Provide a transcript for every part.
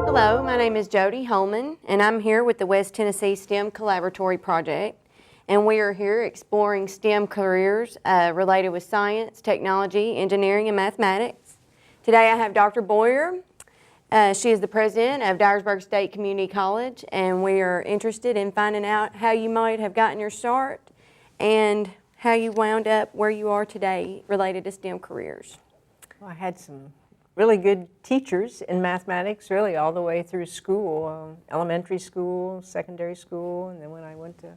Hello, my name is Jody Holman, and I'm here with the West Tennessee STEM Collaboratory Project. And we are here exploring STEM careers related with science, technology, engineering, and mathematics. Today I have Dr. Bowyer. She is the president of Dyersburg State Community College, and we are interested in finding out how you might have gotten your start and how you wound up where you are today related to STEM careers. Well, I had some really good teachers in mathematics, really all the way through school, elementary school, secondary school, and then when I went to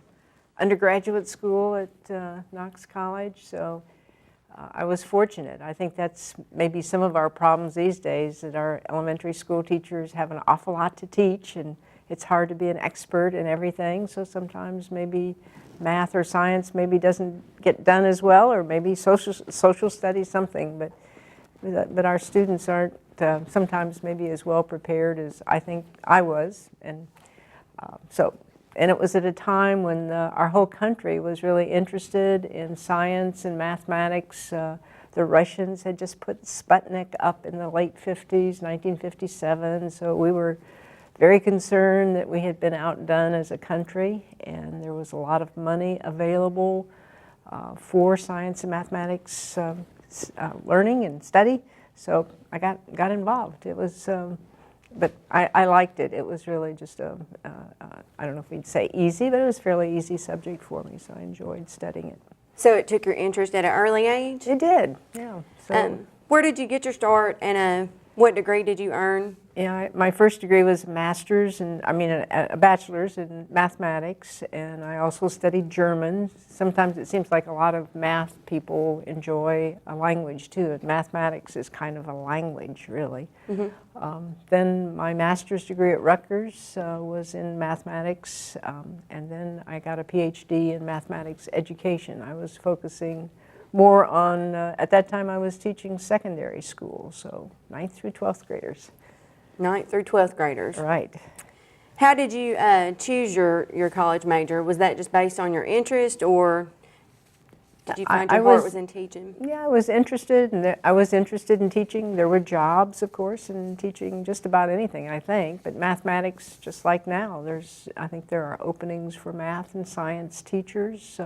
undergraduate school at Knox College. So I was fortunate. I think that's maybe some of our problems these days, that our elementary school teachers have an awful lot to teach, and it's hard to be an expert in everything. So sometimes maybe math or science maybe doesn't get done as well, or maybe social studies, something. But our students aren't sometimes maybe as well prepared as I think I was. And and it was at a time when our whole country was really interested in science and mathematics. The Russians had just put Sputnik up in the late 50s, 1957, so we were very concerned that we had been outdone as a country, and there was a lot of money available for science and mathematics learning and study. So I got involved. It was but I liked it. It was really just I don't know if we'd say easy, but it was a fairly easy subject for me, so I enjoyed studying it. So it took your interest at an early age? It did, yeah. So, where did you get your start, and what degree did you earn? Yeah, my first degree was a master's, a bachelor's in mathematics, and I also studied German. Sometimes it seems like a lot of math people enjoy a language too, and mathematics is kind of a language, really. Mm-hmm. Then my master's degree at Rutgers was in mathematics, and then I got a PhD in mathematics education. I was focusing more on, at that time I was teaching secondary school, so 9th through 12th graders. 9th through 12th graders. Right. How did you choose your college major? Was that just based on your interest, or did you find your heart was in teaching? Yeah, I was interested in teaching. There were jobs, of course, in teaching just about anything, I think. But mathematics, just like now, I think there are openings for math and science teachers.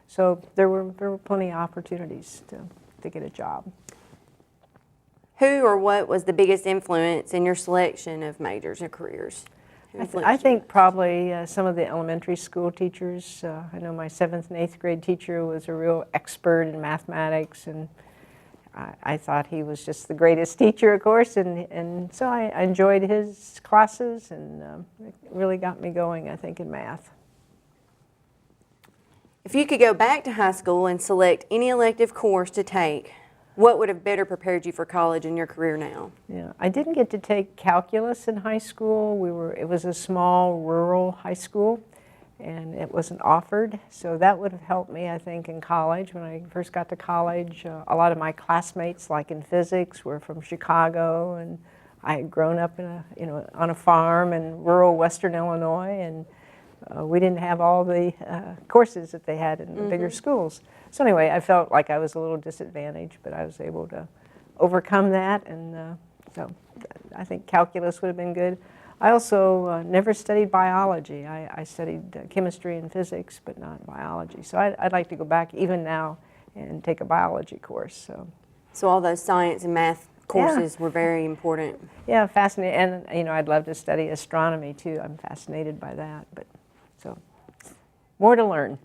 So there were plenty of opportunities to get a job. Who or what was the biggest influence in your selection of majors or careers? I think probably some of the elementary school teachers. I know my 7th and 8th grade teacher was a real expert in mathematics, and I thought he was just the greatest teacher, of course, and so I enjoyed his classes, and it really got me going, I think, in math. If you could go back to high school and select any elective course to take, what would have better prepared you for college and your career now? Yeah, I didn't get to take calculus in high school. It was a small rural high school, and it wasn't offered. So that would have helped me, I think, in college. When I first got to college, a lot of my classmates, like in physics, were from Chicago, and I had grown up on a farm in rural Western Illinois, and we didn't have all the courses that they had in the bigger schools. So anyway, I felt like I was a little disadvantaged, but I was able to overcome that, and so I think calculus would have been good. I also never studied biology. I studied chemistry and physics, but not biology. So I'd like to go back even now and take a biology course. So all those science and math courses were very important. Yeah, fascinating. And I'd love to study astronomy too. I'm fascinated by that. But so more to learn.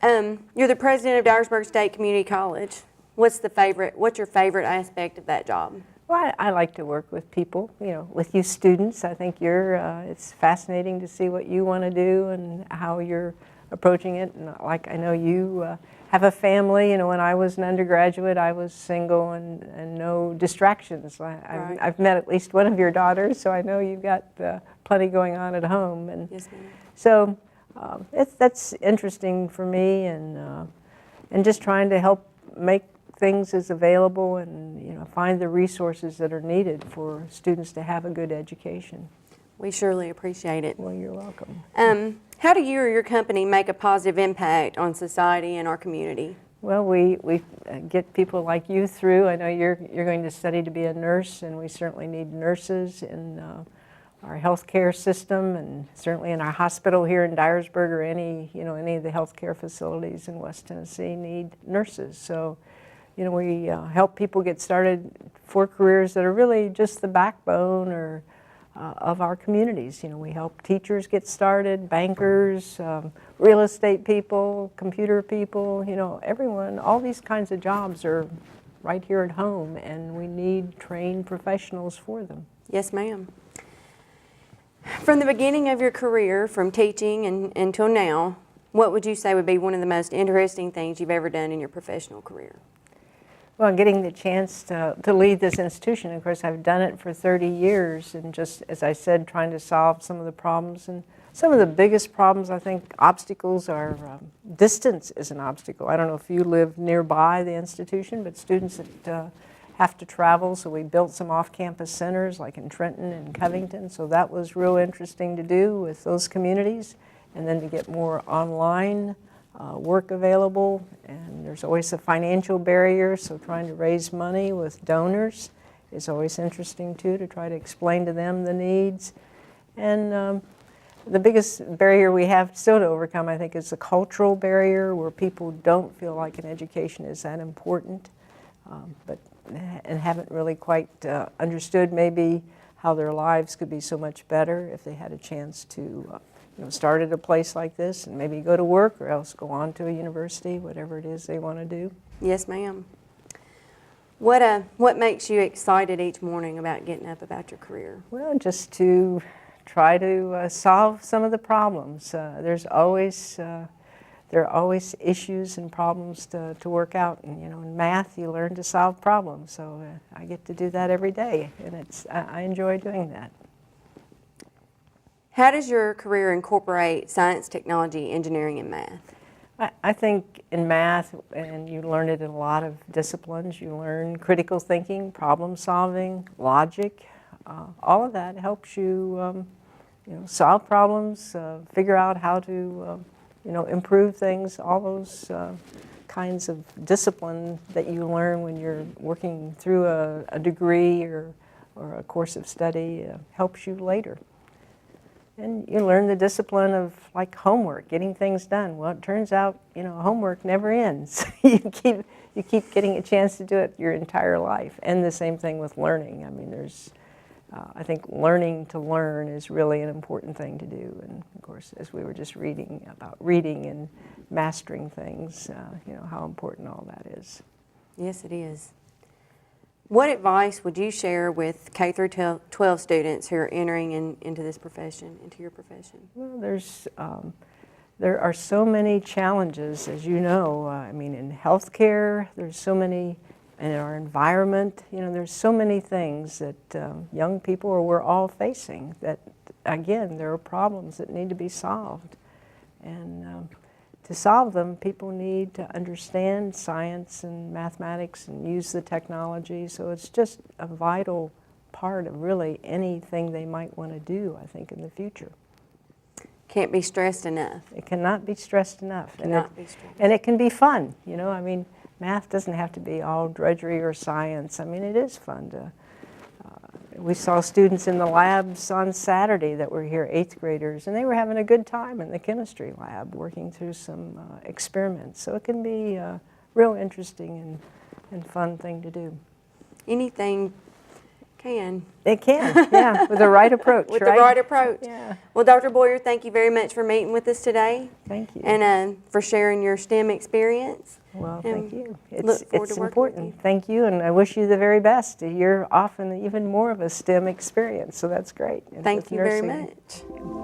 You're the president of Dyersburg State Community College. What's your favorite aspect of that job? Well, I like to work with people, with you students. I think it's fascinating to see what you want to do and how you're approaching it. And like I know you have a family. When I was an undergraduate, I was single and no distractions. I've met at least one of your daughters, so I know you've got plenty going on at home. And yes, ma'am. So that's interesting for me, and just trying to help make things as available and find the resources that are needed for students to have a good education. We surely appreciate it. Well, you're welcome. How do you or your company make a positive impact on society and our community? Well, we get people like you through. I know you're going to study to be a nurse, and we certainly need nurses in our healthcare system, and certainly in our hospital here in Dyersburg, or any of the healthcare facilities in West Tennessee need nurses. So, we help people get started for careers that are really just the backbone or of our communities. We help teachers get started, bankers, real estate people, computer people, everyone. All these kinds of jobs are right here at home, and we need trained professionals for them. Yes, ma'am. From the beginning of your career, from teaching until now, what would you say would be one of the most interesting things you've ever done in your professional career? Well, getting the chance to lead this institution, of course, I've done it for 30 years, and just, as I said, trying to solve some of the problems. And some of the biggest problems, I think, obstacles are, distance is an obstacle. I don't know if you live nearby the institution, but students that have to travel, so we built some off-campus centers like in Trenton and Covington, so that was real interesting to do with those communities, and then to get more online work available. And there's always a financial barrier, so trying to raise money with donors is always interesting too, to try to explain to them the needs. And the biggest barrier we have still to overcome, I think, is the cultural barrier, where people don't feel like an education is that important, and haven't really quite understood maybe how their lives could be so much better if they had a chance to start at a place like this and maybe go to work, or else go on to a university, whatever it is they want to do. Yes, ma'am. What makes you excited each morning about getting up about your career? Well, just to try to solve some of the problems. There are always issues and problems to work out, and in math you learn to solve problems, so I get to do that every day, and I enjoy doing that. How does your career incorporate science, technology, engineering, and math? I think in math, and you learn it in a lot of disciplines, you learn critical thinking, problem solving, logic. All of that helps you solve problems, figure out how to improve things. All those kinds of discipline that you learn when you're working through a degree or a course of study helps you later. And you learn the discipline of, like, homework, getting things done. Well, it turns out, homework never ends. you keep getting a chance to do it your entire life. And the same thing with learning. I mean, I think learning to learn is really an important thing to do. And of course, as we were just reading about reading and mastering things, how important all that is. Yes, it is. What advice would you share with K through 12 students who are entering into this profession, into your profession? Well, there are so many challenges, as you know. I mean, in healthcare, there's so many, in our environment, there's so many things that young people, or we're all facing, that, again, there are problems that need to be solved. And to solve them, people need to understand science and mathematics and use the technology. So it's just a vital part of really anything they might want to do, I think, in the future. Can't be stressed enough. It cannot be stressed enough. Cannot be stressed. And it can be fun, I mean, math doesn't have to be all drudgery or science. I mean, it is fun to, we saw students in the labs on Saturday that were here, 8th graders, and they were having a good time in the chemistry lab working through some experiments. So it can be a real interesting and fun thing to do. Anything can. It can, yeah, with the right approach, With right? the right approach. Yeah. Well, Dr. Bowyer, thank you very much for meeting with us today. Thank you. And for sharing your STEM experience. Well, thank you. Look forward It's to working with important. you. Thank you, and I wish you the very best. You're often even more of a STEM experience, so that's great. And Thank with you very nursing. much.